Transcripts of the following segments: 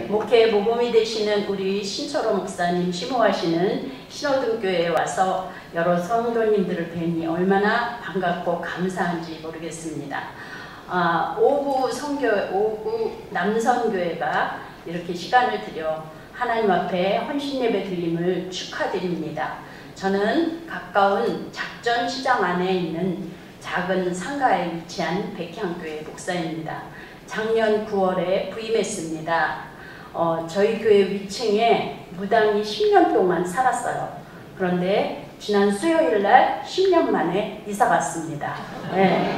목회 모범이 되시는 우리 신철호 목사님 심호하시는 신호등교회에 와서 여러 성도님들을 뵈니 얼마나 반갑고 감사한지 모르겠습니다. 오구 남선교회가 이렇게 시간을 들여 하나님 앞에 헌신 예배 드림을 축하드립니다. 저는 가까운 작전시장 안에 있는 작은 상가에 위치한 백향교회 목사입니다. 작년 9월에 부임했습니다. 저희 교회 위층에 무당이 10년 동안 살았어요. 그런데 지난 수요일날 10년 만에 이사 갔습니다. 네.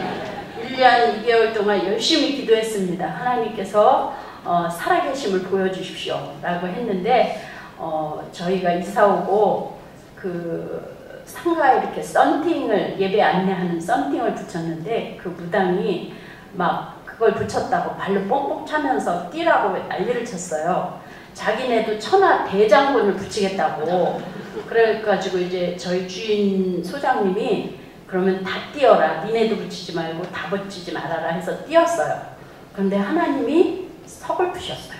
1년 2개월 동안 열심히 기도했습니다. 하나님께서 살아계심을 보여주십시오 라고 했는데 저희가 이사 오고 그 상가에 이렇게 썬팅을 예배 안내하는 썬팅을 붙였는데 그 무당이 막 그걸 붙였다고 발로 뽕뽕 차면서 뛰라고 난리를 쳤어요. 자기네도 천하 대장군을 붙이겠다고. 그래가지고 이제 저희 주인 소장님이 그러면 다 뛰어라. 니네도 붙이지 말고 다 붙이지 말아라 해서 뛰었어요. 그런데 하나님이 서글프셨어요.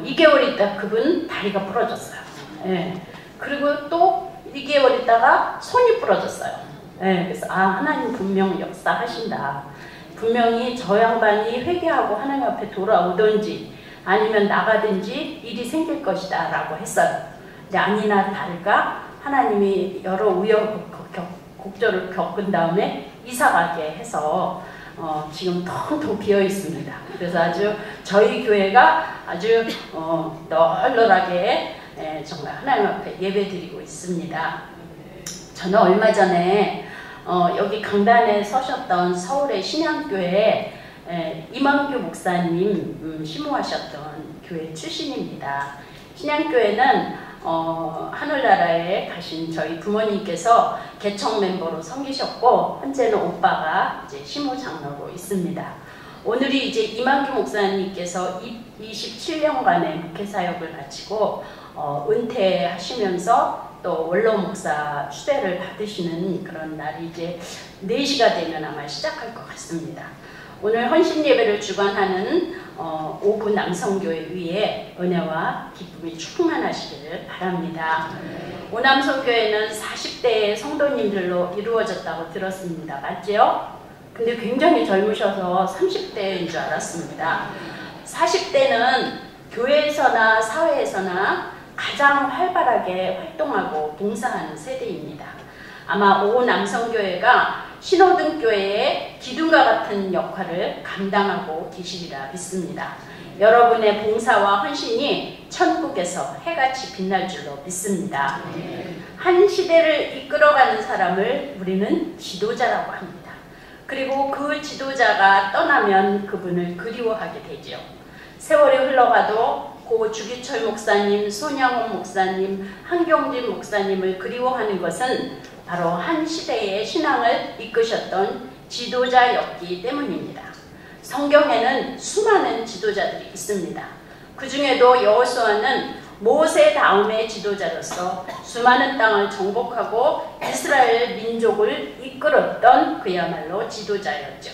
2개월 있다 그분 다리가 부러졌어요. 예. 그리고 또 2개월 있다가 손이 부러졌어요. 예. 그래서 하나님 분명 역사하신다. 분명히 저 양반이 회개하고 하나님 앞에 돌아오든지 아니면 나가든지 일이 생길 것이다 라고 했어요. 근데 아니나 다를까 하나님이 여러 우여곡절을 겪은 다음에 이사가게 해서 지금 텅텅 비어 있습니다. 그래서 아주 저희 교회가 아주 널널하게 정말 하나님 앞에 예배 드리고 있습니다. 저는 얼마 전에 여기 강단에 서셨던 서울의 신양교회 이만규 목사님 심호하셨던 교회 출신입니다. 신양교회는 하늘나라에 가신 저희 부모님께서 개척 멤버로 섬기셨고 현재는 오빠가 이제 심호 장로로 있습니다. 오늘이 이제 이만규 목사님께서 27년간의 목회 사역을 마치고 은퇴하시면서 또 원로 목사 추대를 받으시는 그런 날이 이제 4시가 되면 아마 시작할 것 같습니다. 오늘 헌신 예배를 주관하는 오구 남성교회 위에 은혜와 기쁨이 충만하시기를 바랍니다. 오남성교회는 40대의 성도님들로 이루어졌다고 들었습니다. 맞지요? 근데 굉장히 젊으셔서 30대인 줄 알았습니다. 40대는 교회에서나 사회에서나 가장 활발하게 활동하고 봉사하는 세대입니다. 아마 오구 남성교회가 신호등교회의 기둥과 같은 역할을 감당하고 계시리라 믿습니다. 여러분의 봉사와 헌신이 천국에서 해같이 빛날 줄로 믿습니다. 한 시대를 이끌어가는 사람을 우리는 지도자라고 합니다. 그리고 그 지도자가 떠나면 그분을 그리워하게 되죠. 세월이 흘러가도 고 주기철 목사님, 손양원 목사님, 한경진 목사님을 그리워하는 것은 바로 한 시대의 신앙을 이끄셨던 지도자였기 때문입니다. 성경에는 수많은 지도자들이 있습니다. 그 중에도 여호수아는 모세 다음의 지도자로서 수많은 땅을 정복하고 이스라엘 민족을 이끌었던 그야말로 지도자였죠.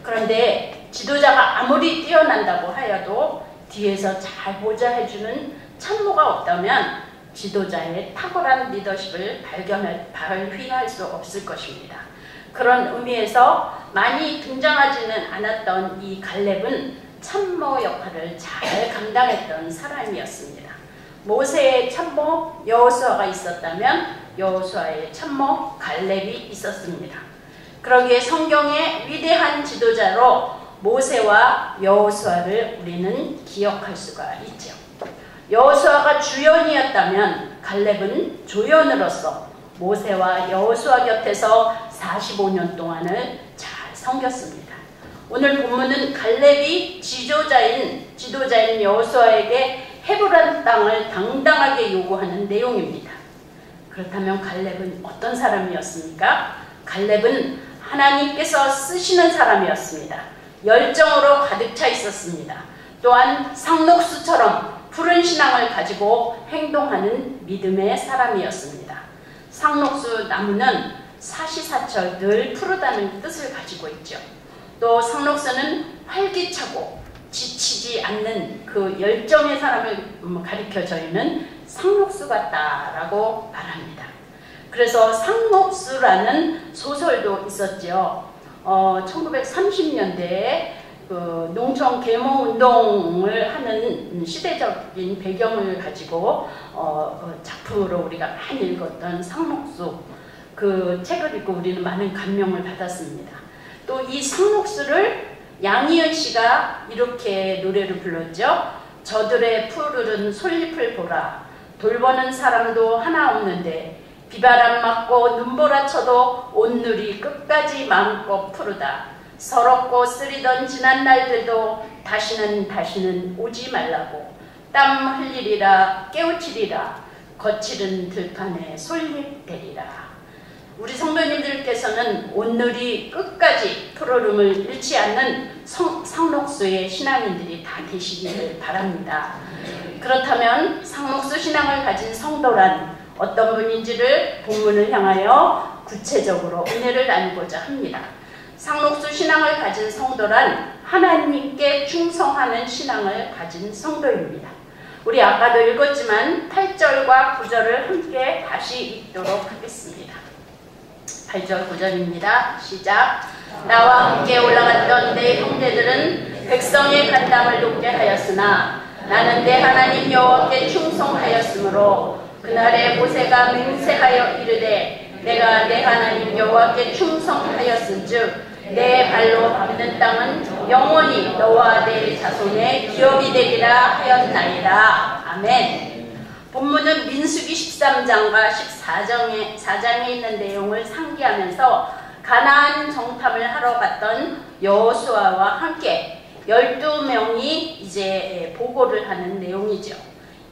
그런데 지도자가 아무리 뛰어난다고 하여도 뒤에서 잘 보좌해주는 참모가 없다면 지도자의 탁월한 리더십을 발휘할 수 없을 것입니다. 그런 의미에서 많이 등장하지는 않았던 이 갈렙은 참모 역할을 잘 감당했던 사람이었습니다. 모세의 참모 여호수아가 있었다면 여호수아의 참모 갈렙이 있었습니다. 그러기에 성경의 위대한 지도자로 모세와 여호수아를 우리는 기억할 수가 있죠. 여호수아가 주연이었다면 갈렙은 조연으로서 모세와 여호수아 곁에서 45년 동안을 잘 섬겼습니다. 오늘 본문은 갈렙이 지도자인 여호수아에게 헤브론 땅을 당당하게 요구하는 내용입니다. 그렇다면 갈렙은 어떤 사람이었습니까? 갈렙은 하나님께서 쓰시는 사람이었습니다. 열정으로 가득 차 있었습니다. 또한 상록수처럼 푸른 신앙을 가지고 행동하는 믿음의 사람이었습니다. 상록수 나무는 사시사철 늘 푸르다는 뜻을 가지고 있죠. 또 상록수는 활기차고 지치지 않는 그 열정의 사람을 가리켜 저희는 상록수 같다라고 말합니다. 그래서 상록수라는 소설도 있었죠. 1930년대에 그 농촌 계몽운동을 하는 시대적인 배경을 가지고 작품으로 우리가 많이 읽었던 상록수, 그 책을 읽고 우리는 많은 감명을 받았습니다. 또 이 상록수를 양희은 씨가 이렇게 노래를 불렀죠. 저들의 푸르른 솔잎을 보라. 돌보는 사람도 하나 없는데 비바람 맞고 눈보라 쳐도 온누리 끝까지 마음껏 푸르다. 서럽고 쓰리던 지난 날들도 다시는 오지 말라고. 땀 흘리리라 깨우치리라. 거칠은 들판에 솔잎 대리라. 우리 성도님들께서는 온누리 끝까지 푸르름을 잃지 않는 상록수의 신앙인들이 다 되시기를 바랍니다. 그렇다면 상록수 신앙을 가진 성도란 어떤 분인지를 본문을 향하여 구체적으로 은혜를 나누고자 합니다. 상록수 신앙을 가진 성도란 하나님께 충성하는 신앙을 가진 성도입니다. 우리 아까도 읽었지만 8절과 9절을 함께 다시 읽도록 하겠습니다. 8절 9절입니다. 시작. 나와 함께 올라갔던 내 형제들은 백성의 간담을 돕게 하였으나 나는 내 하나님 여호와께 충성하였으므로 그날에 모세가 맹세하여 이르되 내가 내 하나님 여호와께 충성하였은즉 내 발로 밟는 땅은 영원히 너와 내 자손의 기업이 되리라 하였나이다. 아멘. 본문은 민수기 13장과 14장에 있는 내용을 상기하면서 가나안 정탐을 하러 갔던 여호수아와 함께 12명이 이제 보고를 하는 내용이죠.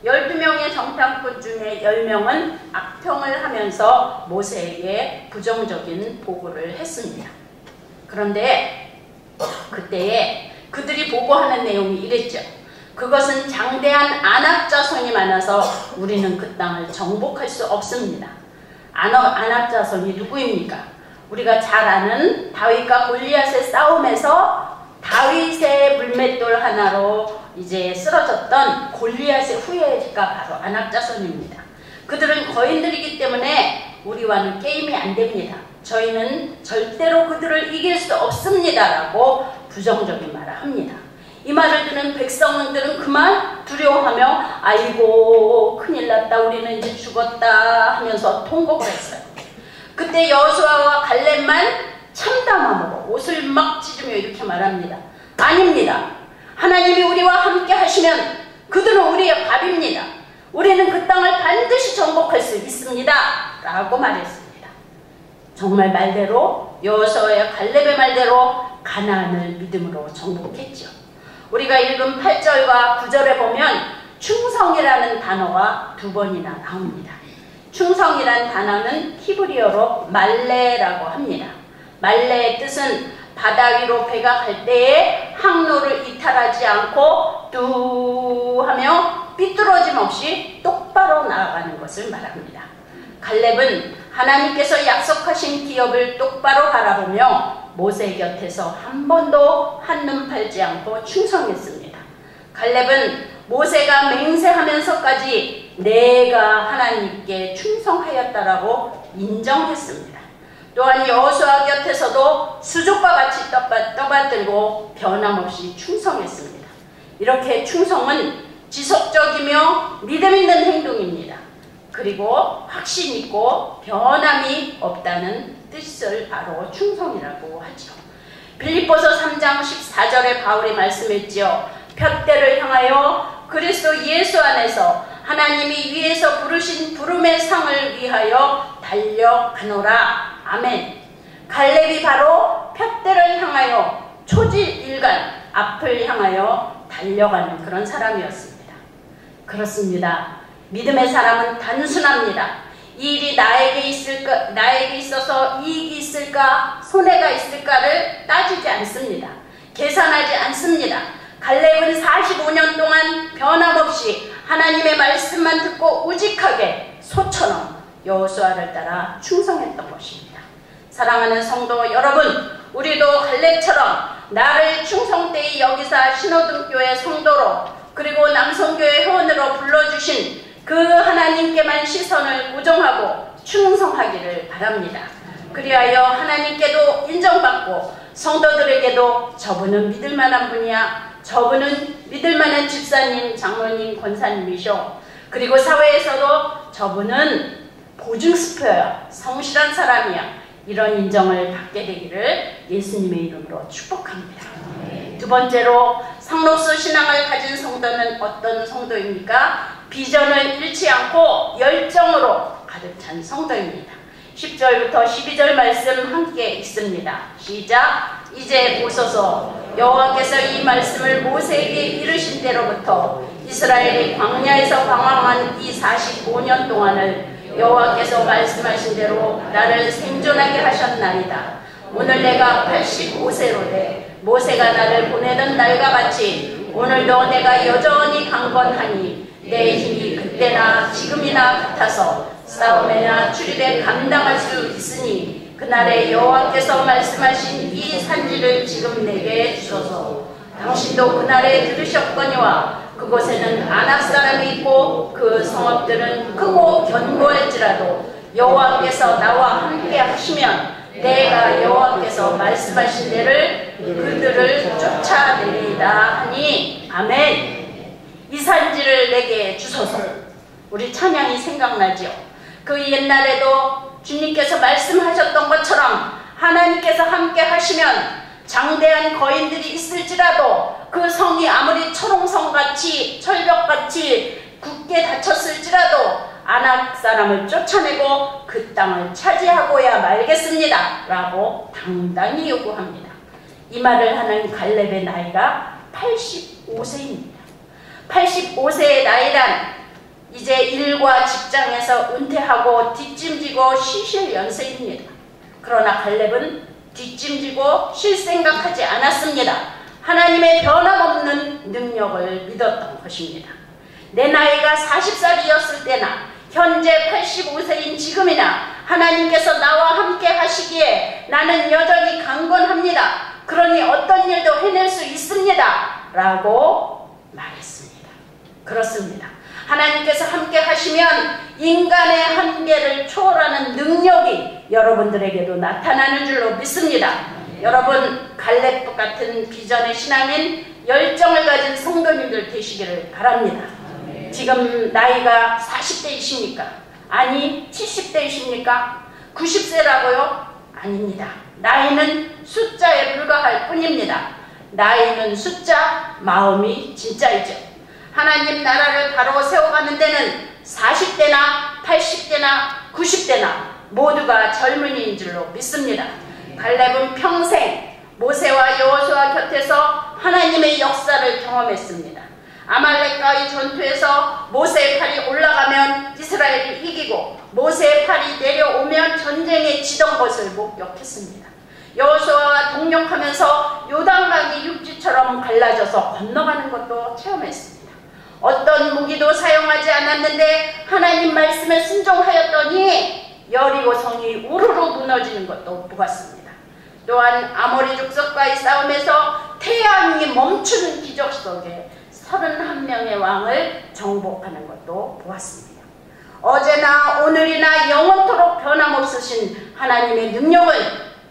12명의 정탐꾼 중에 10명은 악평을 하면서 모세에게 부정적인 보고를 했습니다. 그런데 그때에 그들이 보고하는 내용이 이랬죠. 그것은 장대한 아낙 자손이 많아서 우리는 그 땅을 정복할 수 없습니다. 아낙 자손이 누구입니까? 우리가 잘 아는 다윗과 골리앗의 싸움에서 다윗의 물맷돌 하나로 이제 쓰러졌던 골리앗의 후예가 바로 아낙 자손입니다. 그들은 거인들이기 때문에 우리와는 게임이 안 됩니다. 저희는 절대로 그들을 이길 수 없습니다. 라고 부정적인 말을 합니다. 이 말을 듣는 백성들은 그만 두려워하며 아이고 큰일 났다 우리는 이제 죽었다 하면서 통곡을 했어요. 그때 여호수아와 갈렙만 참담함으로 옷을 막 찢으며 이렇게 말합니다. 아닙니다. 하나님이 우리와 함께 하시면 그들은 우리의 밥입니다. 우리는 그 땅을 반드시 정복할 수 있습니다. 라고 말했습니다. 정말 말대로 여호수아와 갈렙의 말대로 가나안을 믿음으로 정복했죠. 우리가 읽은 8절과 9절에 보면 충성이라는 단어가 2번이나 나옵니다. 충성이란 단어는 히브리어로 말레라고 합니다. 말레의 뜻은 바다 위로 배가 갈 때에 항로를 이탈하지 않고 뚜 하며 삐뚤어짐 없이 똑바로 나아가는 것을 말합니다. 갈렙은 하나님께서 약속하신 기업을 똑바로 바라보며 모세 곁에서 한 번도 한눈 팔지 않고 충성했습니다. 갈렙은 모세가 맹세하면서까지 내가 하나님께 충성하였다라고 인정했습니다. 또한 여호수아 곁에서도 수족과 같이 떠받들고 변함없이 충성했습니다. 이렇게 충성은 지속적이며 믿음 있는 행동입니다. 그리고 확신 있고 변함이 없다는 뜻을 바로 충성이라고 하죠. 빌립보서 3장 14절에 바울이 말씀했지요. 푯대를 향하여 그리스도 예수 안에서 하나님이 위에서 부르신 부름의 상을 위하여 달려가노라. 아멘. 갈렙이 바로 푯대를 향하여 초지일간 앞을 향하여 달려가는 그런 사람이었습니다. 그렇습니다. 믿음의 사람은 단순합니다. 이 일이 나에게 있어서 이익이 있을까, 손해가 있을까를 따지지 않습니다. 계산하지 않습니다. 갈렙은 45년 동안 변함없이 하나님의 말씀만 듣고 우직하게 소처럼 여호수아를 따라 충성했던 것입니다. 사랑하는 성도 여러분, 우리도 갈렙처럼 나를 충성되이 여기사 신호등교회 성도로 그리고 남성교회 회원으로 불러주신 그 하나님께만 시선을 고정하고 충성하기를 바랍니다. 그리하여 하나님께도 인정받고 성도들에게도 저분은 믿을만한 분이야, 저분은 믿을만한 집사님, 장로님, 권사님이셔, 그리고 사회에서도 저분은 보증스표야, 성실한 사람이야, 이런 인정을 받게 되기를 예수님의 이름으로 축복합니다. 두 번째로 상록수 신앙을 가진 성도는 어떤 성도입니까? 비전을 잃지 않고 열정으로 가득 찬 성도입니다. 10절부터 12절 말씀 함께 읽습니다. 시작. 이제 보소서, 여호와께서 이 말씀을 모세에게 이르신 때로부터 이스라엘이 광야에서 방황한 이 45년 동안을 여호와께서 말씀하신 대로 나를 생존하게 하셨나이다. 오늘 내가 85세로 돼 모세가 나를 보내던 날과 같이 오늘도 내가 여전히 강건하니 내 힘이 그때나 지금이나 같아서 싸움에나 출입에 감당할 수 있으니 그날에 여호와께서 말씀하신 이 산지를 지금 내게 주소서. 당신도 그날에 들으셨거니와 그곳에는 아낙 사람이 있고 그 성읍들은 크고 견고할지라도 여호와께서 나와 함께 하시면 내가 여호와께서 말씀하신 데를 그들을 쫓아내리이다 하니 아멘. 이 산지를 내게 주소서. 우리 찬양이 생각나죠? 그 옛날에도 주님께서 말씀하셨던 것처럼 하나님께서 함께 하시면 장대한 거인들이 있을지라도 그 성이 아무리 초롱성같이 철벽같이 굳게 닫혔을지라도 아낙 사람을 쫓아내고 그 땅을 차지하고야 말겠습니다 라고 당당히 요구합니다. 이 말을 하는 갈렙의 나이가 85세입니다. 85세의 나이란 이제 일과 직장에서 은퇴하고 뒷짐지고 쉬실 연세입니다. 그러나 갈렙은 뒷짐지고 쉴 생각하지 않았습니다. 하나님의 변함없는 능력을 믿었던 것입니다. 내 나이가 40살이었을 때나 현재 85세인 지금이나 하나님께서 나와 함께 하시기에 나는 여전히 강건합니다. 그러니 어떤 일도 해낼 수 있습니다 라고 말했습니다. 그렇습니다. 하나님께서 함께 하시면 인간의 한계를 초월하는 능력이 여러분들에게도 나타나는 줄로 믿습니다. 여러분, 갈렙 같은 비전의 신앙인 열정을 가진 성도님들 되시기를 바랍니다. 지금 나이가 40대이십니까? 아니 70대이십니까? 90세라고요? 아닙니다. 나이는 숫자에 불과할 뿐입니다. 나이는 숫자, 마음이 진짜이죠. 하나님 나라를 바로 세워가는 데는 40대나 80대나 90대나 모두가 젊은이인 줄로 믿습니다. 갈렙은 평생 모세와 여호수아 곁에서 하나님의 역사를 경험했습니다. 아말렉과의 전투에서 모세의 팔이 올라가면 이스라엘이 이기고 모세의 팔이 내려오면 전쟁에 지던 것을 목격했습니다. 여호수아와 동력하면서 요단강이 육지처럼 갈라져서 건너가는 것도 체험했습니다. 어떤 무기도 사용하지 않았는데 하나님 말씀에 순종하였더니 여리고 성이 우르르 무너지는 것도 보았습니다. 또한 아모리 족속과의 싸움에서 태양이 멈추는 기적 속에 31명의 왕을 정복하는 것도 보았습니다. 어제나 오늘이나 영원토록 변함없으신 하나님의 능력은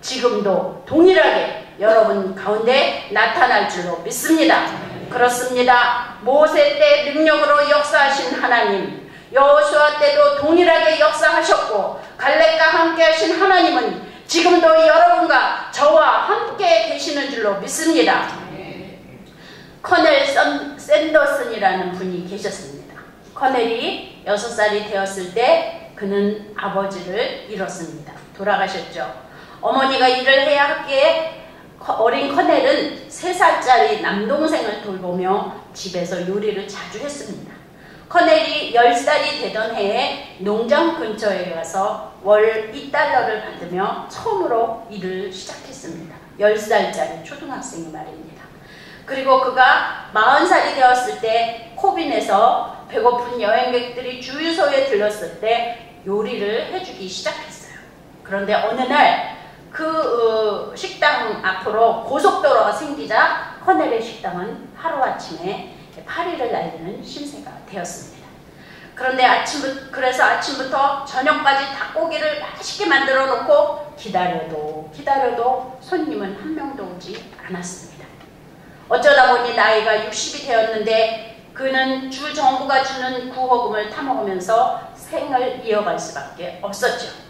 지금도 동일하게 여러분 가운데 나타날 줄로 믿습니다. 그렇습니다. 모세 때 능력으로 역사하신 하나님, 여호수아 때도 동일하게 역사하셨고 갈렙과 함께 하신 하나님은 지금도 여러분과 저와 함께 계시는 줄로 믿습니다. 커넬 샌더슨이라는 분이 계셨습니다. 커넬이 6살이 되었을 때 그는 아버지를 잃었습니다. 돌아가셨죠. 어머니가 일을 해야 하기에 어린 커넬은 3살짜리 남동생을 돌보며 집에서 요리를 자주 했습니다. 커넬이 10살이 되던 해에 농장 근처에 가서 월 $2를 받으며 처음으로 일을 시작했습니다. 10살짜리 초등학생이 말입니다. 그리고 그가 40살이 되었을 때 코빈에서 배고픈 여행객들이 주유소에 들렀을 때 요리를 해주기 시작했어요. 그런데 어느 날 그 식당 앞으로 고속도로가 생기자 커넬의 식당은 하루아침에 파리를 날리는 신세가 되었습니다. 그런데 그래서 아침부터 저녁까지 닭고기를 맛있게 만들어 놓고 기다려도 손님은 한 명도 오지 않았습니다. 어쩌다 보니 나이가 60이 되었는데 그는 주 정부가 주는 구호금을 타먹으면서 생을 이어갈 수밖에 없었죠.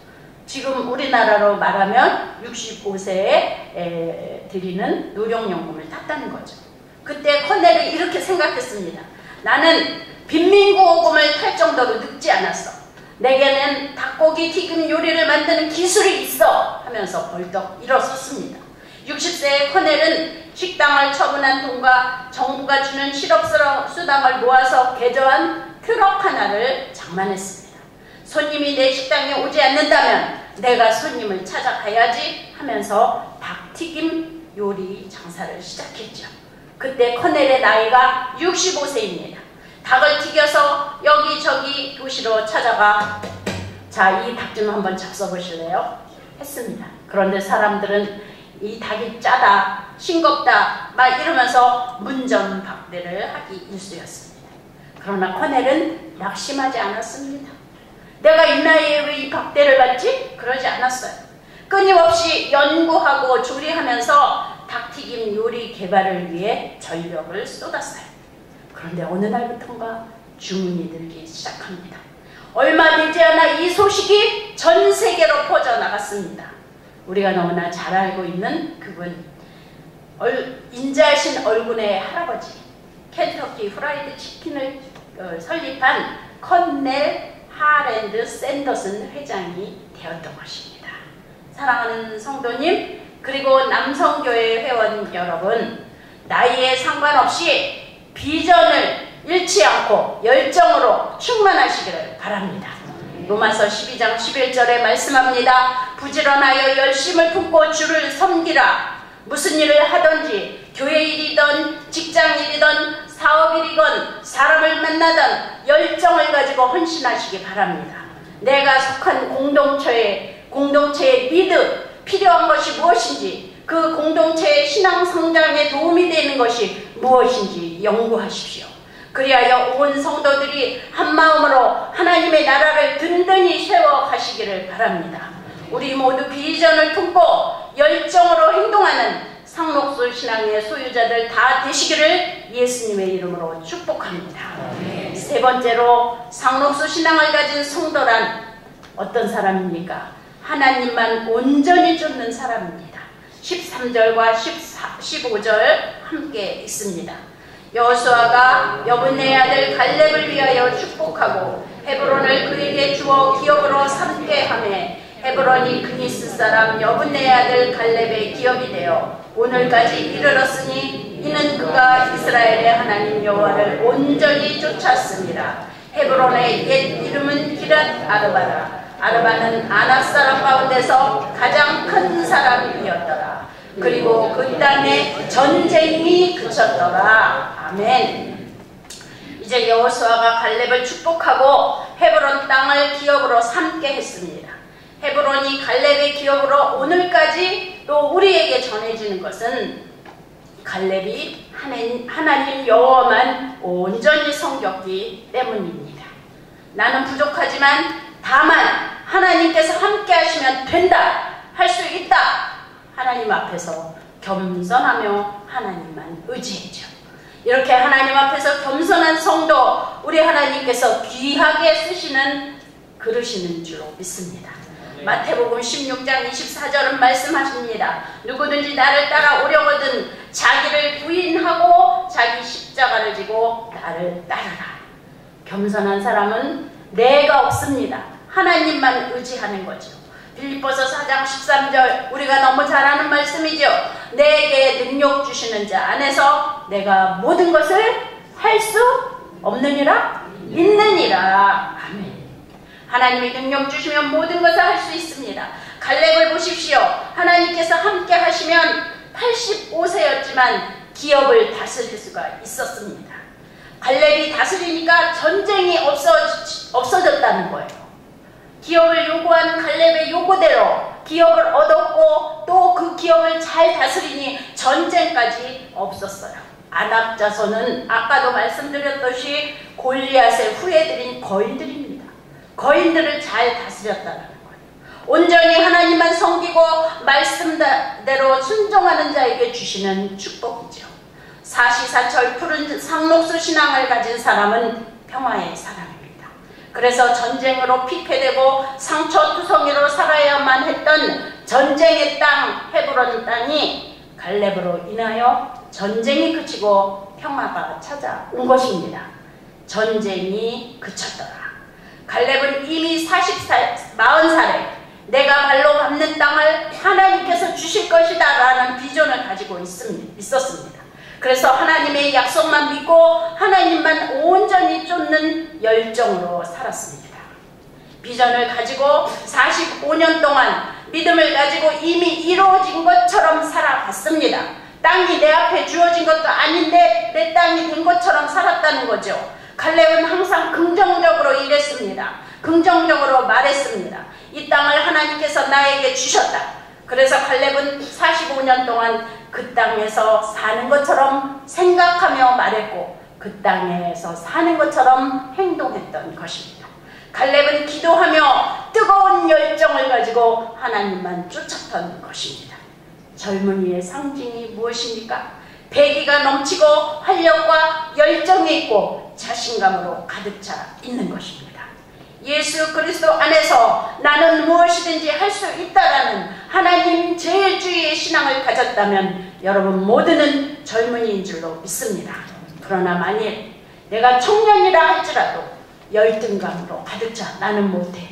지금 우리나라로 말하면 65세에 드리는 노령연금을 탔다는 거죠. 그때 커넬은 이렇게 생각했습니다. 나는 빈민구호금을 탈 정도로 늙지 않았어. 내게는 닭고기 튀김 요리를 만드는 기술이 있어 하면서 벌떡 일어섰습니다. 60세의 커넬은 식당을 처분한 돈과 정부가 주는 실업수당을 모아서 개조한 트럭 하나를 장만했습니다. 손님이 내 식당에 오지 않는다면 내가 손님을 찾아가야지 하면서 닭튀김 요리 장사를 시작했죠. 그때 커넬의 나이가 65세입니다. 닭을 튀겨서 여기저기 도시로 찾아가 자, 이 닭 좀 한번 잡숴보실래요? 했습니다. 그런데 사람들은 이 닭이 짜다, 싱겁다 막 이러면서 문전박대를 하기 일쑤였습니다. 그러나 커넬은 낙심하지 않았습니다. 내가 이 나이에 왜 이 박대를 받지? 그러지 않았어요. 끊임없이 연구하고 조리하면서 닭튀김 요리 개발을 위해 전력을 쏟았어요. 그런데 어느 날부터인가 주문이 늘기 시작합니다. 얼마 되지 않아 이 소식이 전 세계로 퍼져나갔습니다. 우리가 너무나 잘 알고 있는 그분, 인자하신 얼굴의 할아버지, 켄터키 프라이드 치킨을 설립한 커넬 하랜드 샌더슨 회장이 되었던 것입니다. 사랑하는 성도님, 그리고 남성교회 회원 여러분, 나이에 상관없이 비전을 잃지 않고 열정으로 충만하시기를 바랍니다. 로마서 12장 11절에 말씀합니다. 부지런하여 열심을 품고 주를 섬기라. 무슨 일을 하든지 교회 일이든 직장 일이든 사업 일이건 사람을 만나든 열정을 가지고 헌신하시기 바랍니다. 내가 속한 공동체의 리드, 필요한 것이 무엇인지, 그 공동체의 신앙 성장에 도움이 되는 것이 무엇인지 연구하십시오. 그리하여 온 성도들이 한마음으로 하나님의 나라를 든든히 세워가시기를 바랍니다. 우리 모두 비전을 품고 열정으로 행동하는 상록수 신앙의 소유자들 다 되시기를 예수님의 이름으로 축복합니다. 세 번째로 상록수 신앙을 가진 성도란 어떤 사람입니까? 하나님만 온전히 쫓는 사람입니다. 13절과 15절 함께 읽습니다. 여호수아가 여분네 아들 갈렙을 위하여 축복하고 헤브론을 그에게 주어 기업으로 삼게 하매 헤브론이 그니스 사람 여분네 아들 갈렙의 기업이 되어 오늘까지 이르렀으니 이는 그가 이스라엘의 하나님 여호와를 온전히 쫓았습니다. 헤브론의 옛 이름은 기랏 아르바라. 아르바는 아낙 사람 가운데서 가장 큰 사람이었더라. 그리고 그 땅에 전쟁이 그쳤더라. 아멘. 이제 여호수아가 갈렙을 축복하고 헤브론 땅을 기업으로 삼게 했습니다. 헤브론이 갈렙의 기업으로 오늘까지 또 우리에게 전해지는 것은 갈렙이 하나님 여호와만 온전히 섬겼기 때문입니다. 나는 부족하지만 다만 하나님께서 함께 하시면 된다, 할 수 있다. 하나님 앞에서 겸손하며 하나님만 의지했죠. 이렇게 하나님 앞에서 겸손한 성도, 우리 하나님께서 귀하게 그러시는 줄로 믿습니다. 마태복음 16장 24절은 말씀하십니다. 누구든지 나를 따라오려거든 자기를 부인하고 자기 십자가를 지고 나를 따르라. 겸손한 사람은 내가 없습니다. 하나님만 의지하는 거죠. 빌립보서 4장 13절, 우리가 너무 잘 아는 말씀이죠. 내게 능력 주시는 자 안에서 내가 모든 것을 할 수 없느니라? 있느니라. 아멘. 하나님이 능력 주시면 모든 것을 할 수 있습니다. 갈렙을 보십시오. 하나님께서 함께 하시면 85세였지만 기업을 다스릴 수가 있었습니다. 갈렙이 다스리니까 전쟁이 없어졌다는 거예요. 기업을 요구한 갈렙의 요구대로 기업을 얻었고 또 그 기업을 잘 다스리니 전쟁까지 없었어요. 아낙 자손은 아까도 말씀드렸듯이 골리앗의 후예들인 거인들입니다. 거인들을 잘 다스렸다는 거예요. 온전히 하나님만 섬기고 말씀대로 순종하는 자에게 주시는 축복이죠. 사시사철 푸른 상록수 신앙을 가진 사람은 평화의 사람입니다. 그래서 전쟁으로 피폐되고 상처투성이로 살아야만 했던 전쟁의 땅 헤브론 땅이 갈렙으로 인하여 전쟁이 그치고 평화가 찾아온 것입니다. 전쟁이 그쳤더라. 갈렙은 이미 40살에 내가 발로 밟는 땅을 하나님께서 주실 것이다 라는 비전을 가지고 있었습니다. 그래서 하나님의 약속만 믿고 하나님만 온전히 쫓는 열정으로 살았습니다. 비전을 가지고 45년 동안 믿음을 가지고 이미 이루어진 것처럼 살아갔습니다. 땅이 내 앞에 주어진 것도 아닌데 내 땅이 된 것처럼 살았다는 거죠. 갈렙은 항상 긍정적으로 일했습니다. 긍정적으로 말했습니다. 이 땅을 하나님께서 나에게 주셨다. 그래서 갈렙은 45년 동안 그 땅에서 사는 것처럼 생각하며 말했고 그 땅에서 사는 것처럼 행동했던 것입니다. 갈렙은 기도하며 뜨거운 열정을 가지고 하나님만 쫓았던 것입니다. 젊은이의 상징이 무엇입니까? 배기가 넘치고 활력과 열정이 있고 자신감으로 가득 차 있는 것입니다. 예수 그리스도 안에서 나는 무엇이든지 할 수 있다라는 하나님 제일주의의 신앙을 가졌다면 여러분 모두는 젊은이인 줄로 믿습니다. 그러나 만일 내가 청년이라 할지라도 열등감으로 가득 차 나는 못해,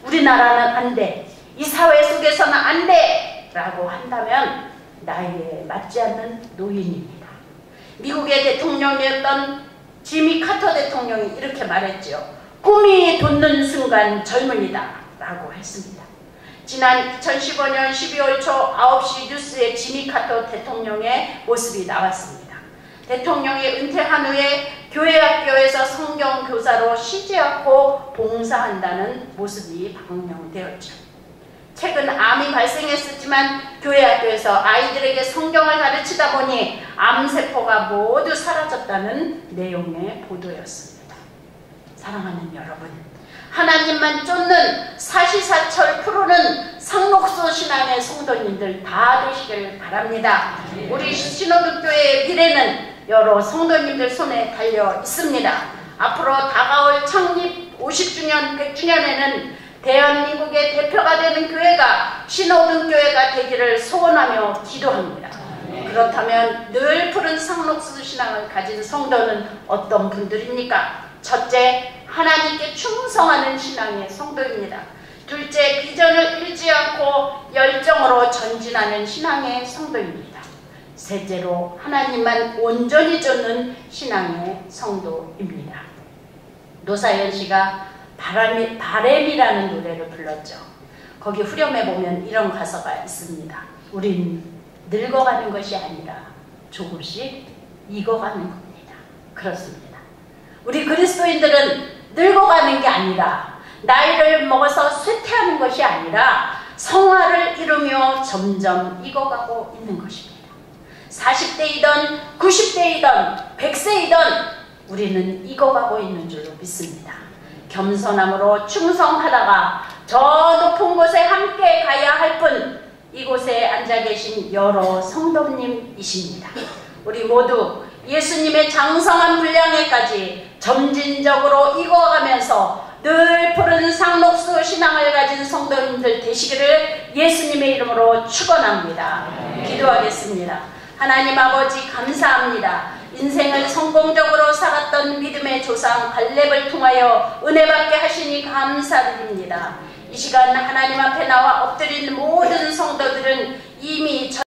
우리나라는 안 돼, 이 사회 속에서는 안 돼 라고 한다면 나이에 맞지 않는 노인입니다. 미국의 대통령이었던 지미 카터 대통령이 이렇게 말했죠. 꿈이 돋는 순간 젊은이다 라고 했습니다. 지난 2015년 12월 초 9시 뉴스에 지미 카터 대통령의 모습이 나왔습니다. 대통령이 은퇴한 후에 교회학교에서 성경교사로 쉬지 않고 봉사한다는 모습이 방영되었죠. 최근 암이 발생했었지만 교회학교에서 아이들에게 성경을 가르치다 보니 암세포가 모두 사라졌다는 내용의 보도였습니다. 사랑하는 여러분, 하나님만 쫓는 사시사철 푸르는 상록수 신앙의 성도님들 다 되시길 바랍니다. 우리 신호등교회의 미래는 여러 성도님들 손에 달려 있습니다. 앞으로 다가올 창립 50주년, 100주년에는 대한민국의 대표가 되는 교회가 신호등교회가 되기를 소원하며 기도합니다. 그렇다면 늘 푸른 상록수 신앙을 가진 성도는 어떤 분들입니까? 첫째, 하나님께 충성하는 신앙의 성도입니다. 둘째, 비전을 잃지 않고 열정으로 전진하는 신앙의 성도입니다. 셋째로, 하나님만 온전히 쫓는 신앙의 성도입니다. 노사연 씨가 바램이라는 노래를 불렀죠. 거기 후렴에 보면 이런 가사가 있습니다. 우린 늙어가는 것이 아니라 조금씩 익어가는 겁니다. 그렇습니다. 우리 그리스도인들은 늙어가는 게 아니라 나이를 먹어서 쇠퇴하는 것이 아니라 성화를 이루며 점점 익어가고 있는 것입니다. 40대이든 90대이든 100세이든 우리는 익어가고 있는 줄로 믿습니다. 겸손함으로 충성하다가 저 높은 곳에 함께 가야 할 뿐 이곳에 앉아 계신 여러 성도님이십니다. 우리 모두 예수님의 장성한 분량에까지 점진적으로 익어가면서 늘 푸른 상록수 신앙을 가진 성도님들 되시기를 예수님의 이름으로 축원합니다. 기도하겠습니다. 하나님 아버지 감사합니다. 인생을 성공적으로 살았던 믿음의 조상 갈렙을 통하여 은혜 받게 하시니 감사드립니다. 이 시간 하나님 앞에 나와 엎드린 모든 성도들은 이미